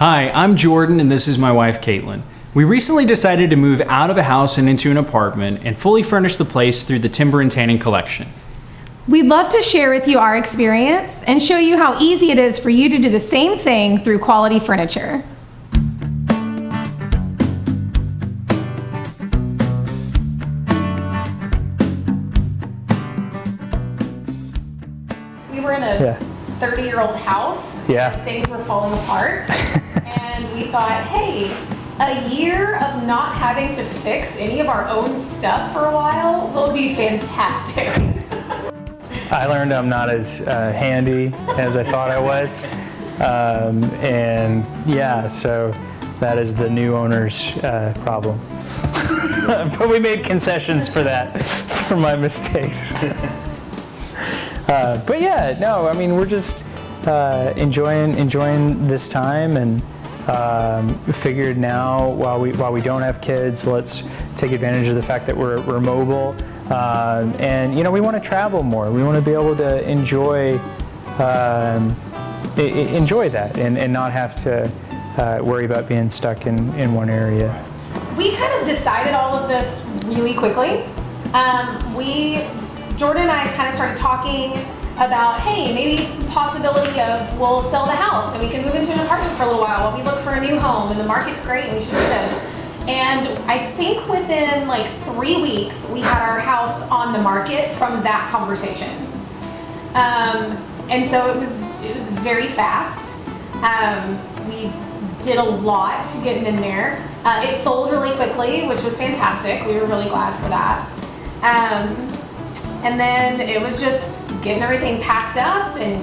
Hi, I'm Jordan and this is my wife Caitlin. We recently decided to move out of a house and into an apartment and fully furnish the place through the Timber and Tanning collection. We'd love to share with you our experience and show you how easy it is for you to do the same thing through quality furniture. We were in a 30-year-old house. Yeah. Things were falling apart. And we thought, hey, a year of not having to fix any of our own stuff for a while will be fantastic. I learned I'm not as handy as I thought I was. And yeah, so that is the new owner's problem. But we made concessions for that, for my mistakes. But yeah, no, I mean, we're just enjoying this time, and figured now while we don't have kids, let's take advantage of the fact that we're mobile, and you know, we want to travel more. We want to be able to enjoy that and not have to worry about being stuck in one area. We kind of decided all of this really quickly. Jordan and I kind of started talking about, hey, maybe the possibility of we'll sell the house and we can move into an apartment for a little while we look for a new home, and the market's great and we should do this. And I think within like 3 weeks, we had our house on the market from that conversation. And so it was very fast. We did a lot getting in there. It sold really quickly, which was fantastic. We were really glad for that. And then it was just getting everything packed up and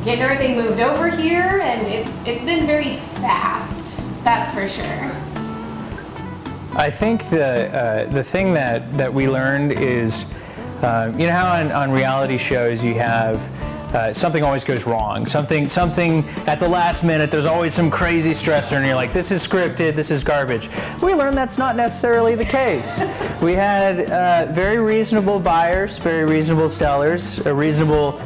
getting everything moved over here, and it's been very fast, that's for sure. I think the thing that we learned is, you know how on reality shows you have something always goes wrong. Something at the last minute, there's always some crazy stressor and you're like, this is scripted, this is garbage. We learned that's not necessarily the case. We had very reasonable buyers, very reasonable sellers, a reasonable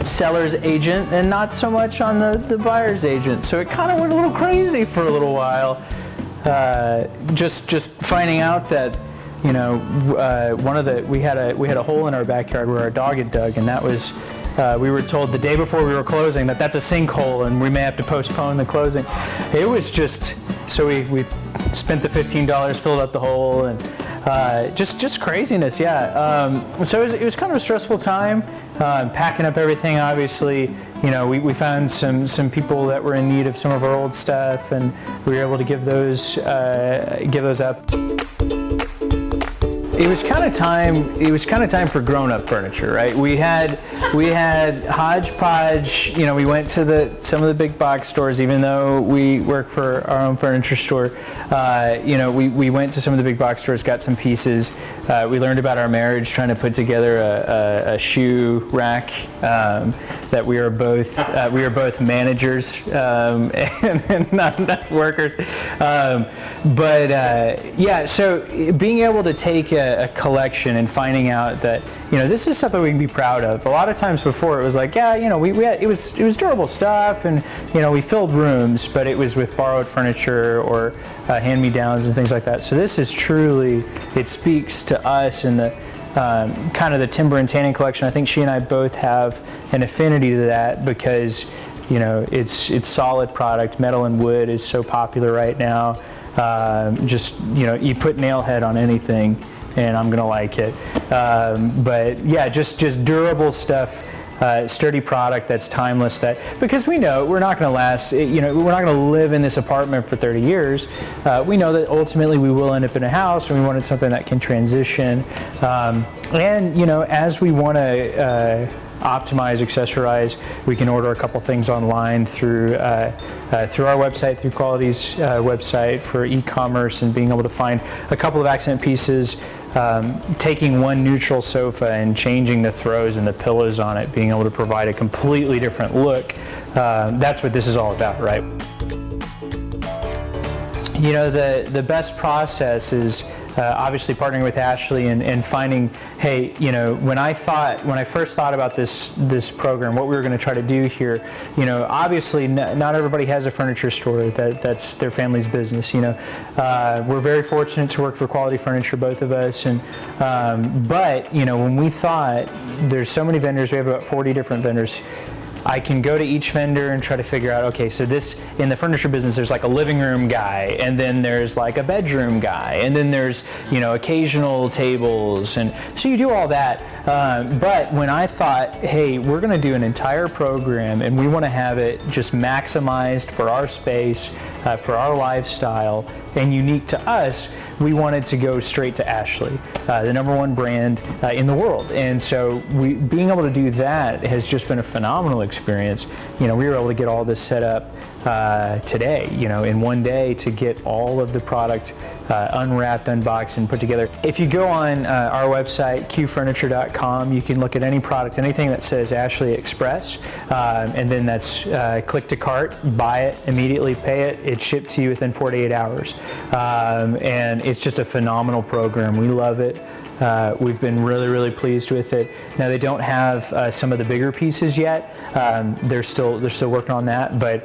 seller's agent, and not so much on the buyer's agent. So it kind of went a little crazy for a little while. Just finding out that, you know, we had a hole in our backyard where our dog had dug, and that was, we were told the day before we were closing that that's a sinkhole and we may have to postpone the closing. It was just, so we spent the $15, filled up the hole, and just craziness, yeah. So it was kind of a stressful time, packing up everything. Obviously, you know, we found some people that were in need of some of our old stuff, and we were able to give those up. It was kind of time for grown-up furniture, right? We had hodgepodge. You know, we went to some of the big box stores, even though we work for our own furniture store. You know, we went to some of the big box stores, got some pieces. We learned about our marriage, trying to put together a shoe rack. That we are both managers and not workers. Yeah, so being able to take a collection and finding out that, you know, this is something we can be proud of. A lot of times before it was like, yeah, you know, it was durable stuff, and you know, we filled rooms, but it was with borrowed furniture or hand-me-downs and things like that. So this is truly, it speaks to us and the kind of the Timber and Tanning collection. I think she and I both have an affinity to that because, you know, it's solid product. Metal and wood is so popular right now. Just, you know, you put nail head on anything and I'm gonna like it. But yeah, just durable stuff, sturdy product that's timeless, that, because we know we're not gonna last, you know, we're not gonna live in this apartment for 30 years. We know that ultimately we will end up in a house, and we wanted something that can transition. And, you know, as we wanna optimize, accessorize, we can order a couple things online through our website, through Quality's website for e-commerce, and being able to find a couple of accent pieces, taking one neutral sofa and changing the throws and the pillows on it, being able to provide a completely different look. That's what this is all about, right? You know, the best process is obviously partnering with Ashley and finding, hey, you know, when I first thought about this program, what we were going to try to do here, you know, obviously not everybody has a furniture store that's their family's business. You know, we're very fortunate to work for Quality Furniture, both of us, and but you know, when we thought there's so many vendors, we have about 40 different vendors. I can go to each vendor and try to figure out, okay, so this, in the furniture business, there's like a living room guy, and then there's like a bedroom guy, and then there's, you know, occasional tables, and so you do all that. But when I thought, hey, we're gonna do an entire program and we wanna have it just maximized for our space, for our lifestyle, and unique to us, we wanted to go straight to Ashley, the #1 brand in the world. And so being able to do that has just been a phenomenal experience. You know, we were able to get all this set up today, you know, in one day, to get all of the product unwrapped, unboxed, and put together. If you go on our website, qfurniture.com, you can look at any product, anything that says Ashley Express, and then that's click to cart, buy it, immediately pay it, it's shipped to you within 48 hours. And it's just a phenomenal program. We love it. We've been really, really pleased with it. Now, they don't have some of the bigger pieces yet. They're still working on that, but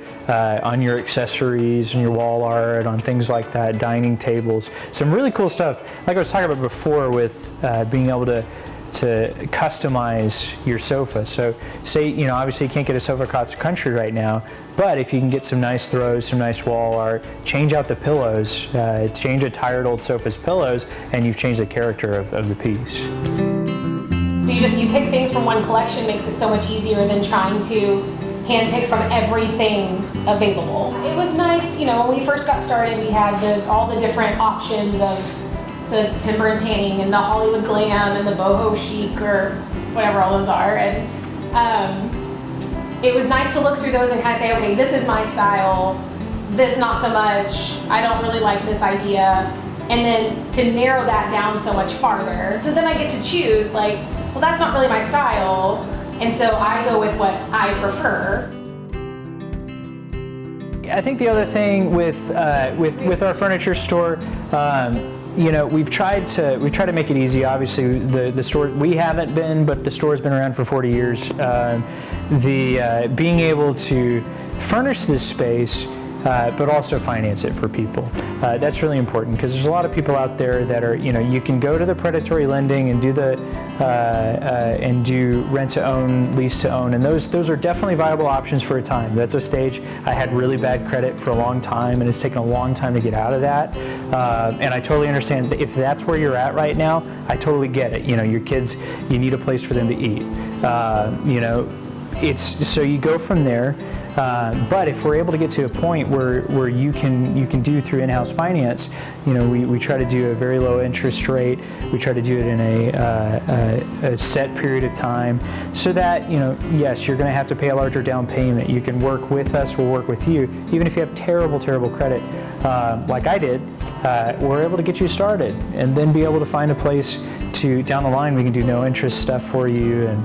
on your accessories and your wall art, on things like that, dining tables, some really cool stuff. Like I was talking about before, with being able to customize your sofa. So say, you know, obviously you can't get a sofa across the country right now, but if you can get some nice throws, some nice wall art, change out the pillows, change a tired old sofa's pillows, and you've changed the character of the piece. So you pick things from one collection, makes it so much easier than trying to handpick from everything available. It was nice, you know, when we first got started, we had all the different options of the timber and tanning and the Hollywood glam and the boho chic, or whatever all those are. And it was nice to look through those and kind of say, okay, this is my style, this not so much, I don't really like this idea. And then to narrow that down so much farther. So then I get to choose, like, well, that's not really my style, and so I go with what I prefer. I think the other thing with our furniture store, you know, we try to make it easy. Obviously, the store, we haven't been, but the store's been around for 40 years. Being able to furnish this space, but also finance it for people. That's really important, because there's a lot of people out there that are, you know, you can go to the predatory lending and do rent to own, lease to own, and those are definitely viable options for a time. That's a stage. I had really bad credit for a long time, and it's taken a long time to get out of that. And I totally understand that if that's where you're at right now, I totally get it. You know, your kids, you need a place for them to eat. You know, so you go from there. But if we're able to get to a point where you can do through in-house finance, you know, we try to do a very low interest rate. We try to do it in a set period of time, so that, you know, yes, you're going to have to pay a larger down payment. You can work with us, we'll work with you. Even if you have terrible credit, like I did, we're able to get you started, and then be able to find a place to, down the line, we can do no interest stuff for you. And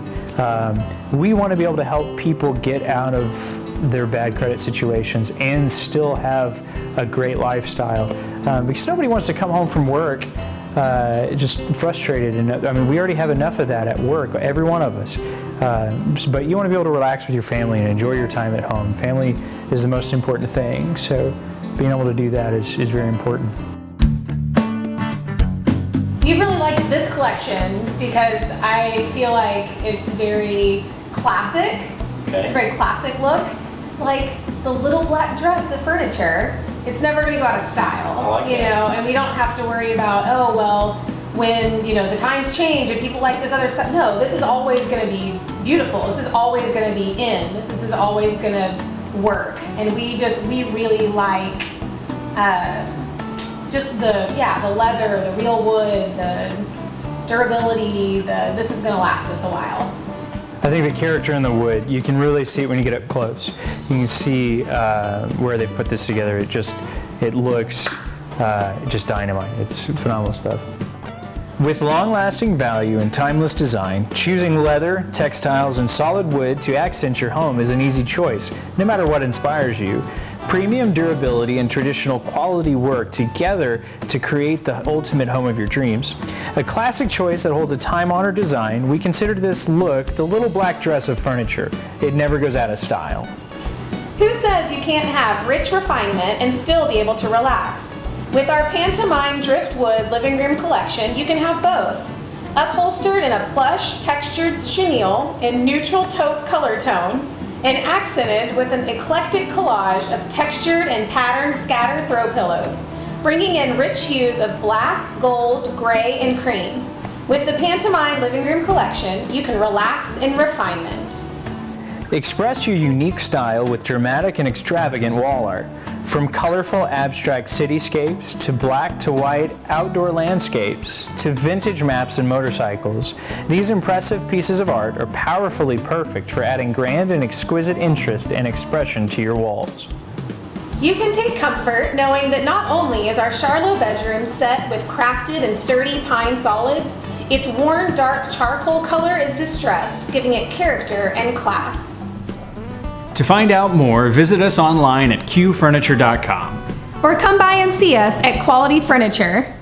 we want to be able to help people get out of their bad credit situations and still have a great lifestyle, because nobody wants to come home from work just frustrated. And I mean, we already have enough of that at work, every one of us. But you want to be able to relax with your family and enjoy your time at home. Family is the most important thing, so being able to do that is very important. We really liked this collection because I feel like it's very classic. Okay. It's a very classic look. It's like the little black dress of furniture. It's never going to go out of style, I like you that. know, and we don't have to worry about, oh, well, when, you know, the times change and people like this other stuff. No, this is always going to be beautiful. This is always going to be in. This is always going to work. And we really like just the leather, the real wood, the durability, this is going to last us a while. I think the character in the wood, you can really see it when you get up close. You can see where they put this together. It looks just dynamite. It's phenomenal stuff. With long-lasting value and timeless design, choosing leather, textiles, and solid wood to accent your home is an easy choice, no matter what inspires you. Premium durability and traditional quality work together to create the ultimate home of your dreams. A classic choice that holds a time-honored design, we consider this look the little black dress of furniture. It never goes out of style. Who says you can't have rich refinement and still be able to relax? With our Pantomime Driftwood living room collection, you can have both. Upholstered in a plush, textured chenille in neutral taupe color tone, and accented with an eclectic collage of textured and patterned scattered throw pillows, bringing in rich hues of black, gold, gray, and cream. With the Pantomime Living Room Collection, you can relax in refinement. Express your unique style with dramatic and extravagant wall art. From colorful abstract cityscapes to black to white outdoor landscapes to vintage maps and motorcycles, these impressive pieces of art are powerfully perfect for adding grand and exquisite interest and expression to your walls. You can take comfort knowing that not only is our Charlotte bedroom set with crafted and sturdy pine solids, its worn dark charcoal color is distressed, giving it character and class. To find out more, visit us online at qfurniture.com. Or come by and see us at Quality Furniture.